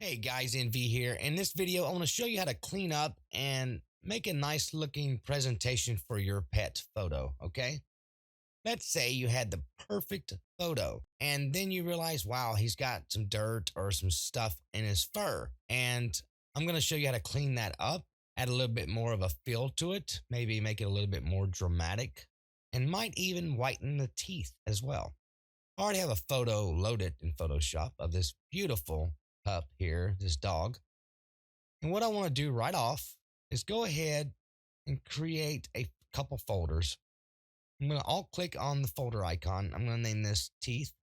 Hey guys, NV here. In this video, I want to show you how to clean up and make a nice looking presentation for your pet photo, okay? Let's say you had the perfect photo and then you realize, wow, he's got some dirt or some stuff in his fur. And I'm going to show you how to clean that up, add a little bit more of a feel to it, maybe make it a little bit more dramatic, and might even whiten the teeth as well. I already have a photo loaded in Photoshop of this beautiful pup here, this dog. And what I want to do right off is go ahead and create a couple folders. I'm going to alt click on the folder icon. I'm going to name this teeth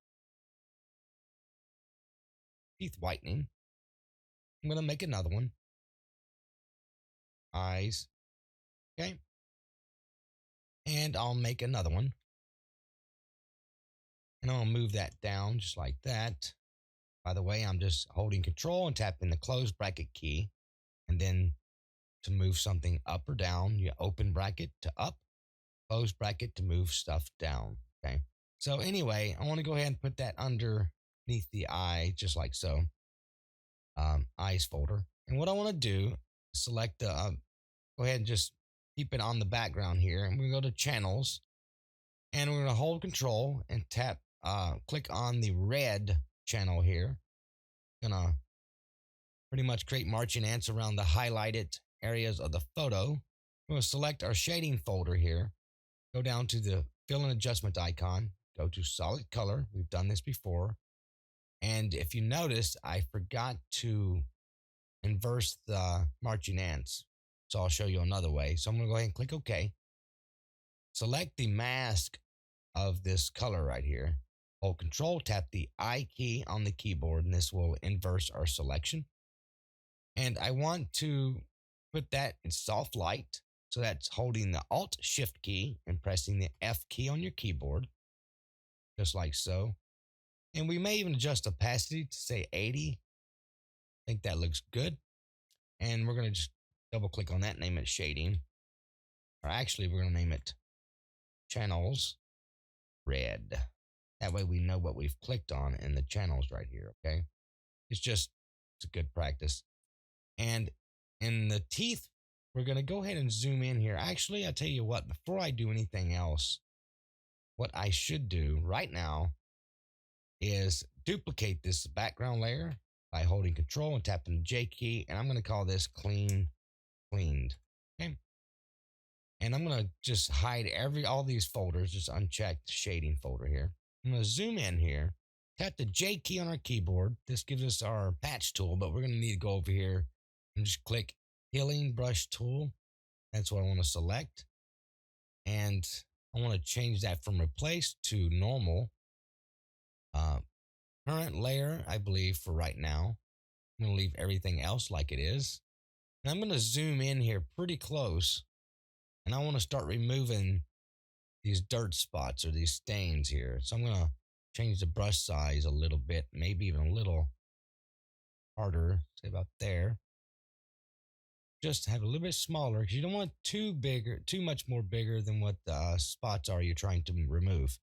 whitening. I'm going to make another one, eyes. Okay. And I'll make another one. And I'll move that down just like that. By the way, I'm just holding control and tapping the close bracket key. And then to move something up or down, you open bracket to up, close bracket to move stuff down. Okay. So anyway, I want to go ahead and put that underneath the eye, just like so. Eyes folder. And what I want to do, select the, go ahead and just keep it on the background here. And we're going to go to channels. And we're going to hold control and tap, click on the red channel here. Gonna pretty much create marching ants around the highlighted areas of the photo. We're going to select our shading folder here. Go down to the fill and adjustment icon. Go to solid color. We've done this before. And if you notice, I forgot to inverse the marching ants. So I'll show you another way. So I'm going to go ahead and click OK. Select the mask of this color right here. Hold control, tap the I key on the keyboard, and this will inverse our selection. And I want to put that in soft light. So that's holding the Alt Shift key and pressing the F key on your keyboard, just like so. And we may even adjust opacity to say 80. I think that looks good. And we're going to just double click on that, name it shading. Or actually, we're going to name it channels red. That way we know what we've clicked on in the channels right here, okay? It's a good practice. And in the teeth, we're going to go ahead and zoom in here. Actually, I'll tell you what, before I do anything else, what I should do right now is duplicate this background layer by holding control and tapping the J key. And I'm going to call this cleaned. Okay. And I'm going to just hide all these folders, just uncheck the shading folder here. I'm going to zoom in here, tap the J key on our keyboard. This gives us our patch tool, but we're going to need to go over here and just click Healing Brush Tool. That's what I want to select. And I want to change that from Replace to Normal. Current layer, I believe, for right now. I'm going to leave everything else like it is. And I'm going to zoom in here pretty close. And I want to start removing these dirt spots or these stains here. So I'm going to change the brush size a little bit, maybe even a little harder, say about there. Just have a little bit smaller because you don't want too much more bigger than what the spots are you're trying to remove.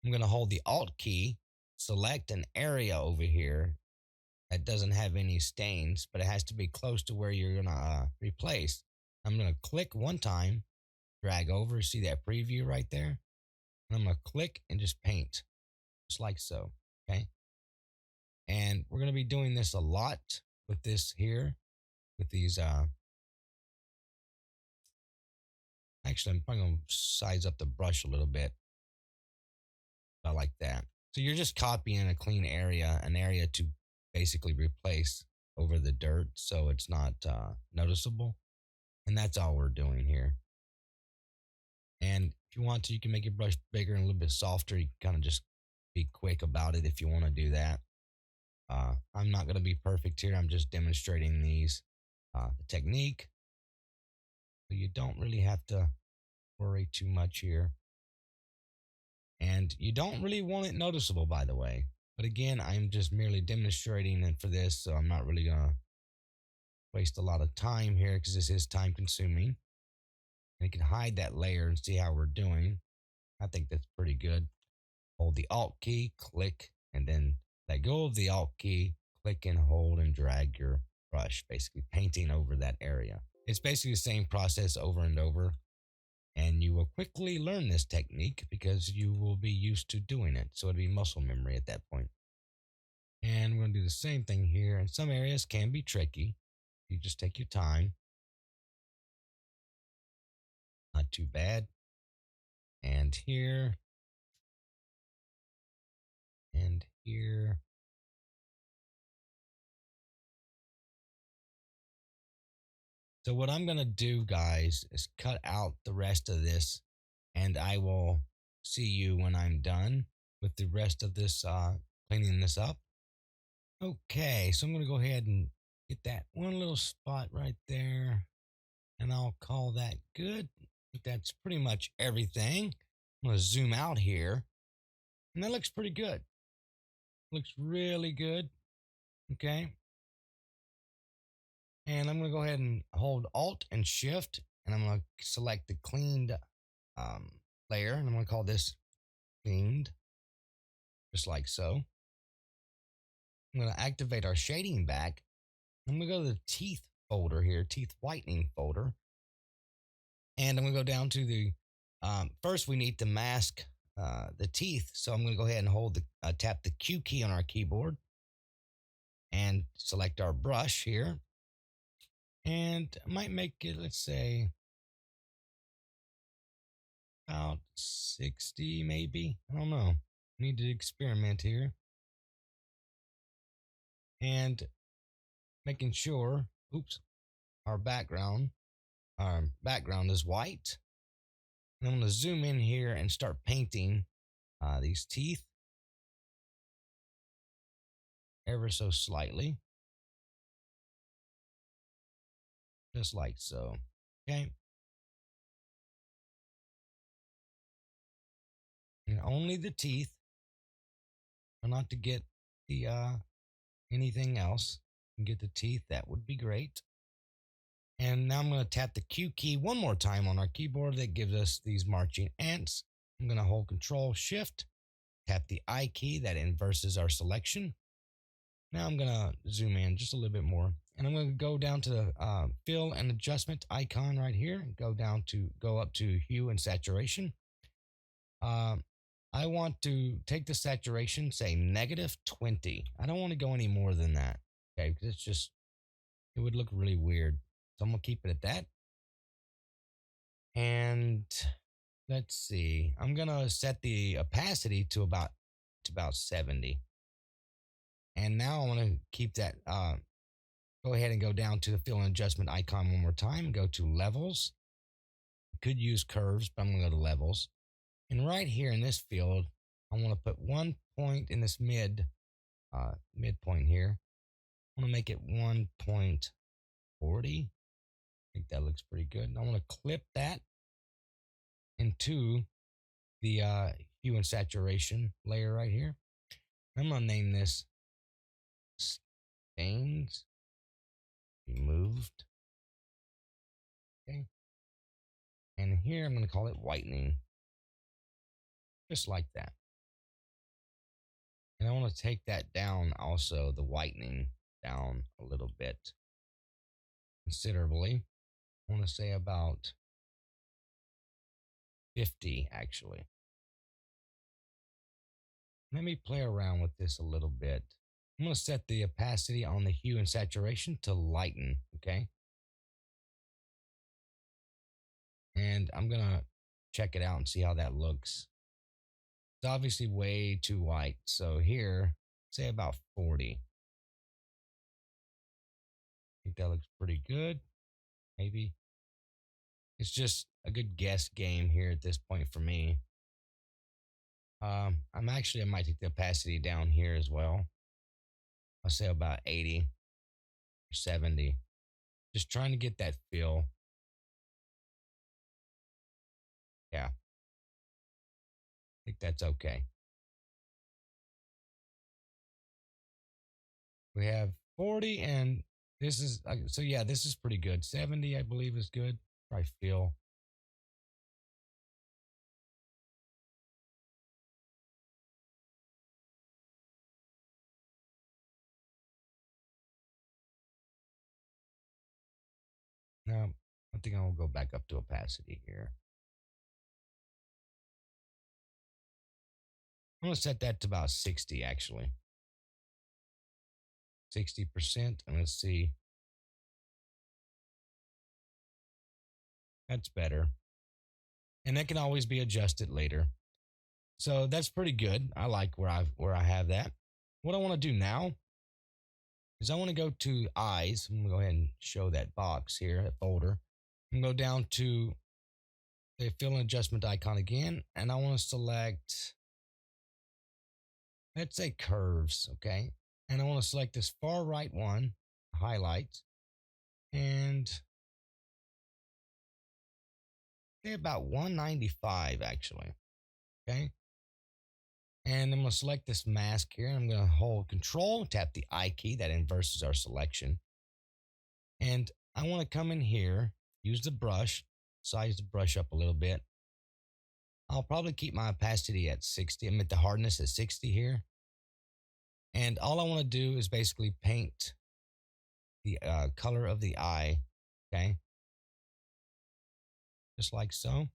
I'm going to hold the Alt key, select an area over here that doesn't have any stains, but it has to be close to where you're going to replace. I'm going to click one time, drag over, see that preview right there? And I'm going to click and just paint, just like so, okay? And we're going to be doing this a lot with this here, with these, actually, I'm probably going to size up the brush a little bit. I like that. So you're just copying a clean area, an area to basically replace over the dirt so it's not noticeable. And that's all we're doing here. And if you want to, you can make your brush bigger and a little bit softer. You can kind of just be quick about it if you want to do that. I'm not going to be perfect here. I'm just demonstrating the technique. So you don't really have to worry too much here. And you don't really want it noticeable, by the way. But again, I'm just merely demonstrating it for this, so I'm not really going to waste a lot of time here because this is time consuming. And you can hide that layer and see how we're doing. I think that's pretty good. Hold the Alt key, click, and then let go of the Alt key, click and hold and drag your brush, basically painting over that area. It's basically the same process over and over, and you will quickly learn this technique because you will be used to doing it. So it'll be muscle memory at that point. And we're going to do the same thing here. And some areas can be tricky. You just take your time. Not too bad. And here. And here. So what I'm going to do, guys, is cut out the rest of this. And I will see you when I'm done with the rest of this, cleaning this up. Okay, so I'm going to go ahead and get that one little spot right there. And I'll call that good. I think that's pretty much everything. I'm going to zoom out here. And that looks pretty good. Looks really good. Okay. And I'm going to go ahead and hold Alt and Shift. And I'm going to select the cleaned layer. And I'm going to call this cleaned. Just like so. I'm going to activate our shading back. I'm going to go to the teeth folder here, teeth whitening folder. And I'm going to go down to the, first we need to mask the teeth. So I'm going to go ahead and hold the, tap the Q key on our keyboard and select our brush here. And I might make it, let's say, about 60 maybe. I don't know. Need to experiment here. And making sure, oops, our background is white. And I'm going to zoom in here and start painting these teeth ever so slightly. Just like so. Okay. And only the teeth. Not to get the anything else. You can get the teeth, that would be great. And now I'm going to tap the Q key one more time on our keyboard. That gives us these marching ants. I'm going to hold Control Shift, tap the I key, that inverses our selection. Now I'm going to zoom in just a little bit more. And I'm going to go down to the fill and adjustment icon right here. Go up to hue and saturation. I want to take the saturation, say -20. I don't want to go any more than that. Okay, because it would look really weird. So I'm gonna keep it at that. And let's see. I'm gonna set the opacity to about 70. And now I want to keep that. Go ahead and go down to the fill and adjustment icon one more time. Go to levels. You could use curves, but I'm gonna go to levels. And right here in this field, I want to put 1 point in this midpoint here. I want to make it 1.40. I think that looks pretty good. And I want to clip that into the hue and saturation layer right here. I'm going to name this stains removed. Okay. And here I'm going to call it whitening. Just like that. And I want to take that down also, the whitening down a little bit. Considerably. I want to say about 50 actually. Let me play around with this a little bit. I'm going to set the opacity on the hue and saturation to lighten, okay? And I'm going to check it out and see how that looks. It's obviously way too white. So here, say about 40. I think that looks pretty good. Maybe. It's just a good guess game here at this point for me. I might take the opacity down here as well. I'll say about 80 or 70. Just trying to get that feel. Yeah. I think that's okay. We have 40 and this is, so yeah, this is pretty good. 70, I believe, is good. I feel. I think I'll go back up to opacity here. I'm going to set that to about 60 actually. 60%. And let's see. That's better. And that can always be adjusted later. So that's pretty good. I like where I have that. What I want to do now is I want to go to eyes. I'm gonna go ahead and show that box here, that folder. I'm gonna go down to the fill and adjustment icon again, and I want to select, let's say curves, okay? And I want to select this far right one, highlight, and say about 195 actually, okay? And I'm going to select this mask here. I'm going to hold control, tap the I key that inverses our selection. And I want to come in here, use the brush, size the brush up a little bit. I'll probably keep my opacity at 60. I'm at the hardness at 60 here. And all I want to do is basically paint the color of the eye, okay? Just like so.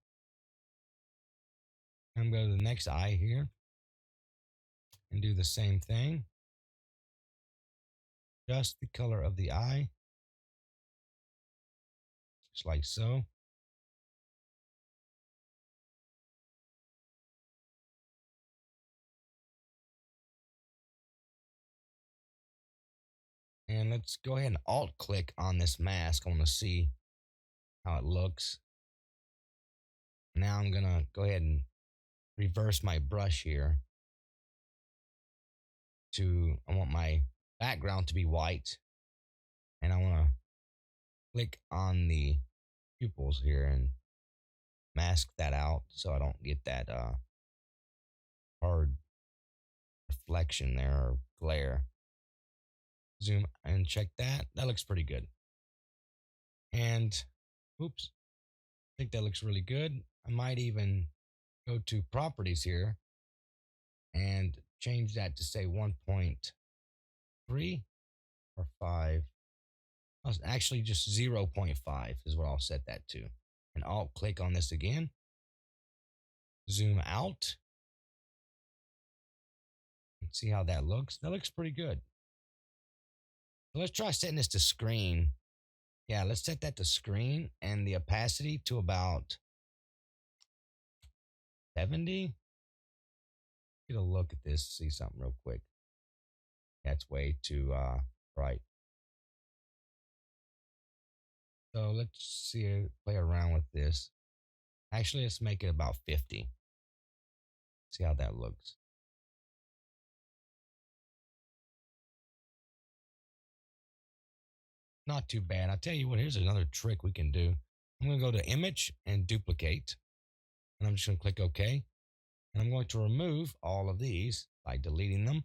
I'm going to go to the next eye here and do the same thing. Just the color of the eye. Just like so. And let's go ahead and alt click on this mask. I want to see how it looks. Now I'm going to go ahead and reverse my brush here to, I want my background to be white. And I want to click on the pupils here and mask that out so I don't get that hard reflection there or glare. Zoom and check that. That looks pretty good. And oops, I think that looks really good. I might even go to properties here and change that to say 1.3 or 5. I'll actually just 0.5 is what I'll set that to. And I'll click on this again. Zoom out. And see how that looks. That looks pretty good. So let's try setting this to screen. Yeah, let's set that to screen and the opacity to about 70. Get a look at this, see something real quick. That's way too bright. So let's see, play around with this. Actually, let's make it about 50. See how that looks. Not too bad. I'll tell you what, here's another trick we can do. I'm going to go to image and duplicate. And I'm just going to click OK. And I'm going to remove all of these by deleting them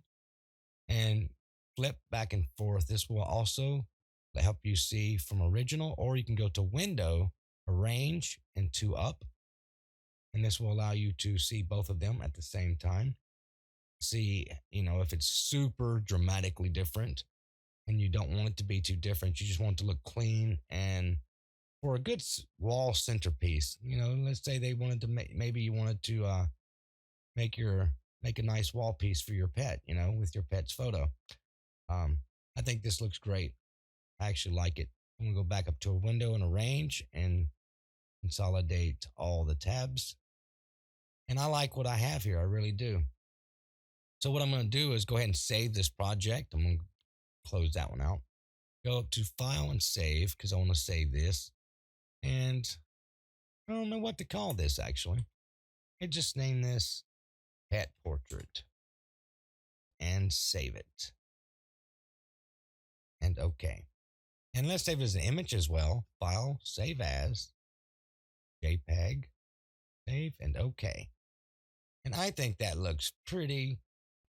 and flip back and forth. This will also help you see from original, or you can go to window, arrange, and two up. And this will allow you to see both of them at the same time. See, if it's super dramatically different and you don't want it to be too different, you just want it to look clean. And for a good wall centerpiece, let's say they wanted to maybe you wanted to make a nice wall piece for your pet, with your pet's photo. I think this looks great. I actually like it. I'm gonna go back up to a window and arrange and consolidate all the tabs. And I like what I have here. I really do. So what I'm going to do is go ahead and save this project. I'm going to close that one out. Go up to File and Save because I want to save this. And I don't know what to call this actually. I just name this Pet Portrait and save it. And OK. And let's save it as an image as well. File, Save As, JPEG, Save, and OK. And I think that looks pretty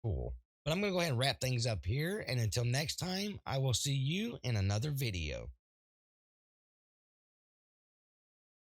cool. But I'm going to go ahead and wrap things up here. And until next time, I will see you in another video.